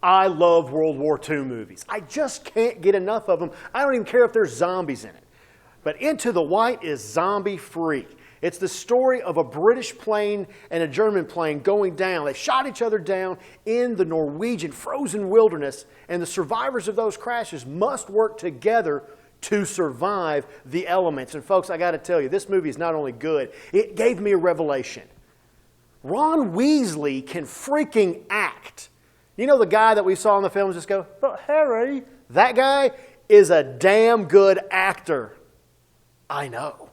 I love World War II movies. I just can't get enough of them. I don't even care if there's zombies in it. But Into the White is zombie-free. It's the story of a British plane and a German plane going down. They shot each other down in the Norwegian frozen wilderness, and the survivors of those crashes must work together to survive the elements. And folks, I got to tell you, this movie is not only good, it gave me a revelation. Ron Weasley can freaking act. You know the guy that we saw in the films just go, "But Harry," that guy is a damn good actor. I know.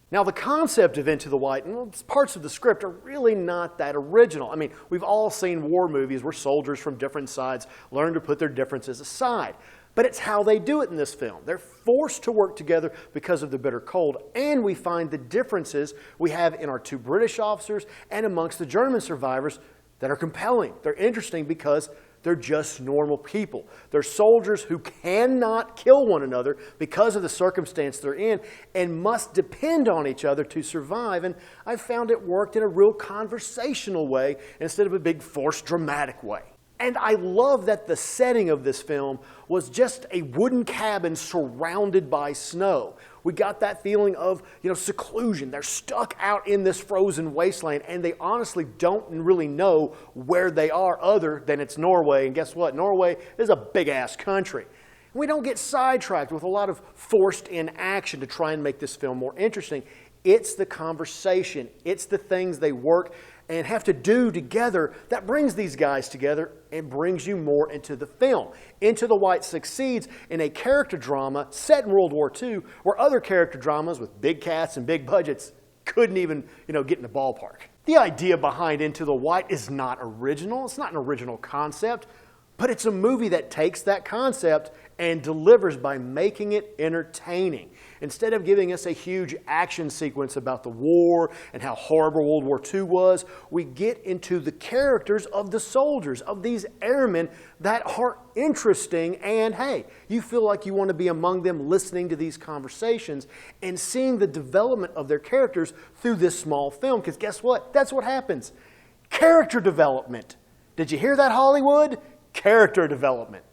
Now, the concept of Into the White and parts of the script are really not that original. I mean, we've all seen war movies where soldiers from different sides learn to put their differences aside. But it's how they do it in this film. They're forced to work together because of the bitter cold, and we find the differences we have in our two British officers and amongst the German survivors that are compelling. They're interesting because they're just normal people. They're soldiers who cannot kill one another because of the circumstance they're in and must depend on each other to survive. And I found it worked in a real conversational way instead of a big forced dramatic way. And I love that the setting of this film was just a wooden cabin surrounded by snow. We got that feeling of, seclusion. They're stuck out in this frozen wasteland, and they honestly don't really know where they are other than it's Norway. And guess what? Norway is a big-ass country. And we don't get sidetracked with a lot of forced-in action to try and make this film more interesting. It's the conversation. It's the things they work and have to do together that brings these guys together and brings you more into the film. Into the White succeeds in a character drama set in World War II where other character dramas with big casts and big budgets couldn't even, get in the ballpark. The idea behind Into the White is not original. It's not an original concept, but it's a movie that takes that concept and delivers by making it entertaining. Instead of giving us a huge action sequence about the war and how horrible World War II was, we get into the characters of the soldiers, of these airmen that are interesting, and hey, you feel like you want to be among them listening to these conversations and seeing the development of their characters through this small film, because guess what? That's what happens. Character development. Did you hear that, Hollywood? Character development.